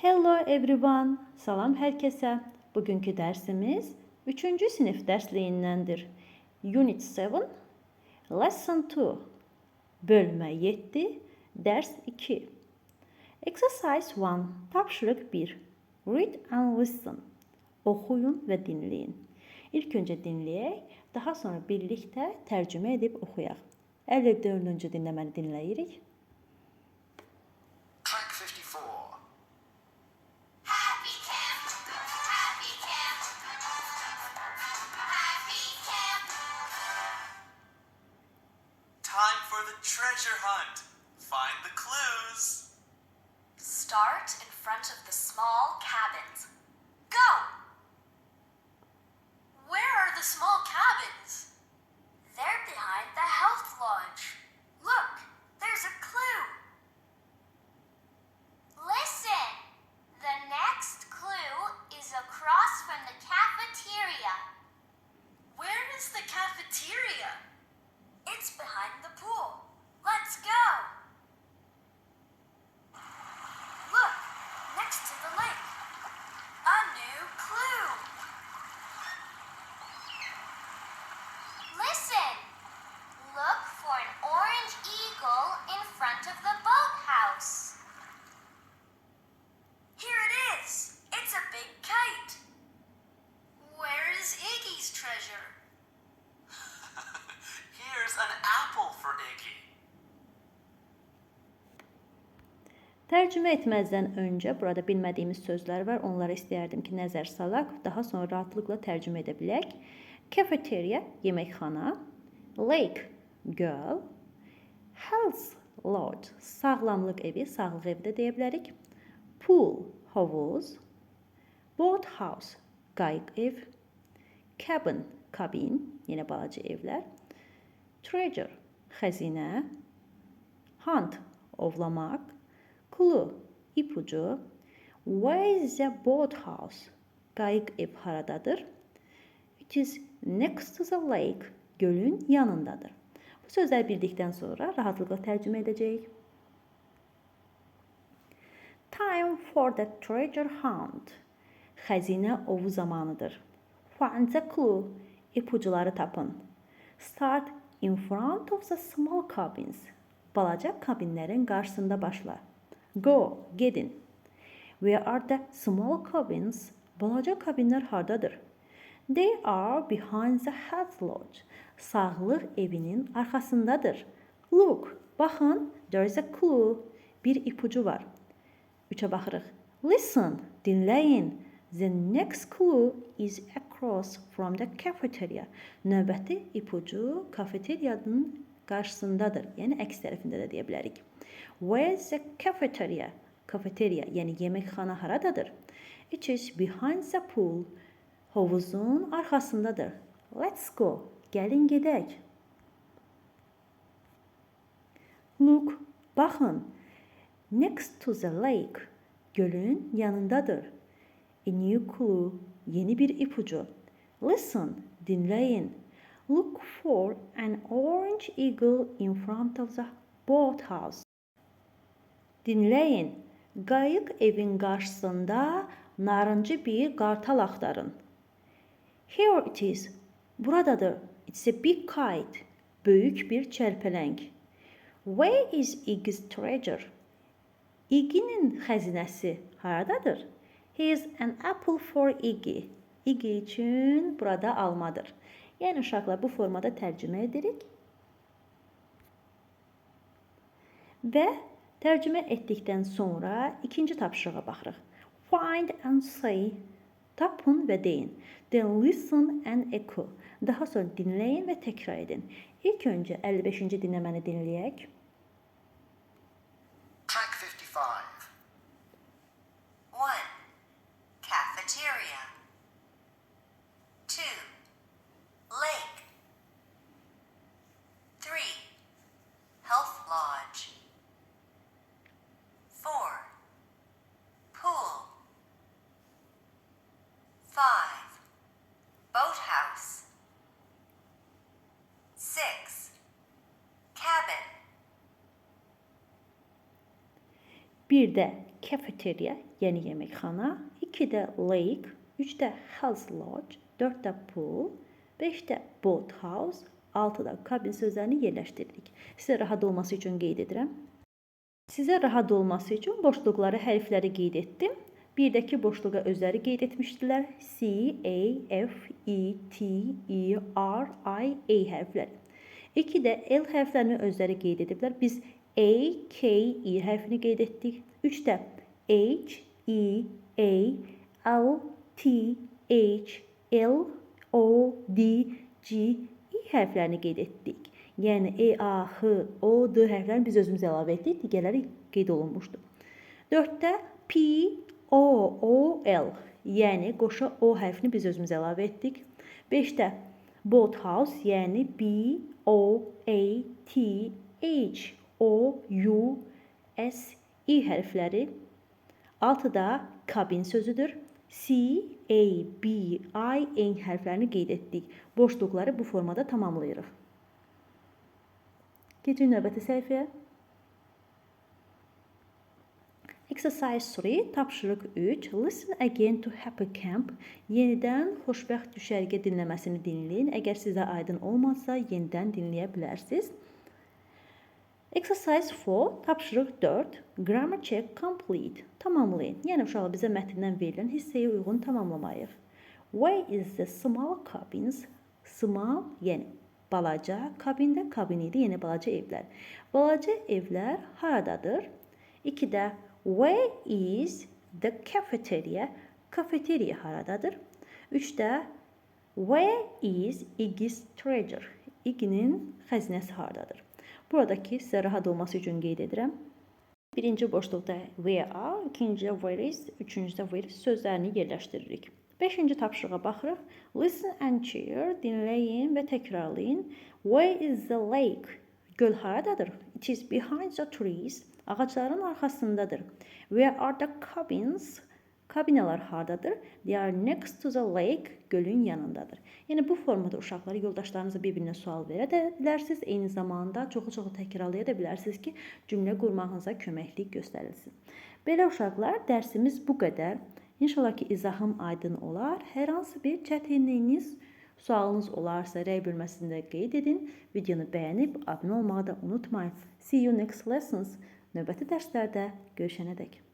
Hello everyone. Salam hər kəsə. Bugünkü dərsimiz 3-cü sinif dərsliyindəndir. Unit 7, Lesson 2. Bölmə 7, dərs 2. Exercise 1, tapşırıq 1. Read and listen. Oxuyun və dinləyin. İlk öncə dinləyək, daha sonra birlikdə tərcümə edib oxuyaq. 54-cü dinləməni dinləyirik. Track 54. Happy camp, happy camp, happy camp. Time for the treasure hunt. Find the clues. Start in front of the small cabins. Go! Where are the small cabins? They're behind the health lodge. Look, there's a clue. Listen! The next clue is across from the cafeteria. Where is the cafeteria? It's behind the pool. Let's go! Look, next to the lake. A new clue. Listen! Look for an orange eagle in front of the boathouse. Here it is. It's a big kite. Where is Iggy's treasure? Here's an apple for Iggy. Tərcümə etməzdən öncə burada bilmədiyimiz sözlər var. Onlara istəyərdim ki, nəzər salaq. Daha sonra rahatlıqla tərcümə edə bilək. Cafeteria, yeməkxana. Lake, göl. Health lodge, sağlamlıq evi, sağlıq evi də deyə bilərik. Pool, hovuz. Boathouse, qayıq ev. Cabin, kabin, yenə balaca evlər. Treasure, xəzinə. Hunt, ovlamaq. Clue, ipucu. Where is the boathouse? Qayıq ev haradadır? It is next to the lake. Gölün yanındadır. Bu sözləri bildikdən sonra rahatlıqla tərcümə edəcəyik. Time for the treasure hunt. Xəzinə ovu zamanıdır. Find the clue. İpucuları tapın. Start in front of the small cabins. Balaca kabinlərin qarşısında başla. Go, gedin. Where are the small cabins? Balaca kabinlər hardadır? They are behind the health lodge. Sağlıq evinin arxasındadır. Look, baxın, there is a clue. Bir ipucu var. 3-ə baxırıq. Listen, dinləyin. The next clue is across from the cafeteria. Növbəti ipucu kafeteriyanın qarşısındadır. Yəni əks tərəfində də deyə bilərik. Where is the cafeteria? Kafeteriya, yəni yeməkxana haradadır? It is behind the pool. Hovuzun arxasındadır. Let's go. Gəlin gedək. Look, baxın. Next to the lake. Gölün yanındadır. A new clue. Yeni bir ipucu. Listen, dinləyin. Look for an orange eagle in front of the boathouse. Dinləyin. Qayıq evin qarşısında narıncı bir qartal axtarın. Here it is. Buradadır. It's a big kite. Böyük bir çərpələng. Where is Iggy's treasure? Iggy'nin xəzinəsi haradadır? Here's an apple for Iggy. Iggy üçün burada almadır. Yəni uşaqlar bu formada tərcümə edirik. Və tərcümə etdikdən sonra ikinci tapşırığa baxırıq. Find and say. Tapın və deyin. Then listen and echo. Daha sonra dinləyin və təkrar edin. İlk öncə 55-ci dinləməni dinləyək. Track 55. 1. Cafeteria. 2. Lake. 3. Health lodge. 4. Pool. 5. Boathouse. 6. Cabin. Bir də cafeteria, yəni yeməkxana, 2-də lake, 3-də house lodge, 4-də pool, 5-də boat house, 6-da cabin sözlərini yerləşdiririk. Sizə rahat olması üçün qeyd edirəm. Sizə rahat olması üçün boşluqları, hərfləri qeyd etdim. Birdəki boşluğa özləri qeyd etmişdilər. C, A, F, E, T, E, R, I, A hərfləri. 2-də L hərflərini özləri qeyd ediblər. Biz A, K, E hərfini qeyd etdik. 3-də H, E, A, L, T, H, L, O, D, G, E hərflərini qeyd etdik. Yəni E, A, H, O, D hərflərini biz özümüz əlavə etdik. Digərləri qeyd olunmuşdur. 4-də P, O, O, L. Yəni qoşa O hərfini biz özümüz əlavə etdik. 5-də boat house, yəni B, O, A, T, H, O, U, S, E hərfləri. 6-da cabin sözüdür. C, A, B, I, N hərflərini qeyd etdik. Boşluqları bu formada tamamlayırıq. Keçin növbəti səhifəyə. Exercise 3, tapşırıq 3. Listen again to happy camp. Yenidən xoşbəxt düşərgə dinləməsini dinləyin. Əgər sizə aydın olmazsa, yenidən dinləyə bilərsiniz. Exercise 4, tapşırıq 4. Grammar check complete. Tamamlayın. Yəni uşaqlar bizə mətndən verilən hissəyə uyğun tamamlamalıyıq. Where is the small cabins? Small, yəni balaca, kabində kabin idi, yəni balaca evlər. Balaca evlər haradadır? 2-də where is the cafeteria? Kafeteriya haradadır? 3-də where is Iggy's treasure? Iggy'nin xəzinəsi haradadır? Buradakı sizə rahat olması üçün qeyd edirəm. Birinci boşluqda where are, ikincidə where is, üçüncüdə where is sözlərini yerləşdiririk. 5-ci tapşırığa baxırıq. Listen and cheer, dinləyin və təkrarlayın. Where is the lake? Göl haradadır? It is behind the trees. Ağacların arxasındadır. Where are the cabins? Kabinalar haradadır? They are next to the lake. Gölün yanındadır. Yəni bu formada uşaqları, yoldaşlarınıza bir-birinə sual verə də bilərsiniz. Eyni zamanda çoxu-çoxu təkrarlaya da bilərsiniz ki, cümlə qurmağınıza köməklik göstərilsin. Belə uşaqlar, dərsimiz bu qədər. İnşallah ki, izahım aydın olar. Hər hansı bir çətinliyiniz, sualınız olarsa rəy bölməsində qeyd edin. Videonu bəyənib abunə olmağı da unutmayın. See you next lessons. Növbəti dərslərdə görüşənədək.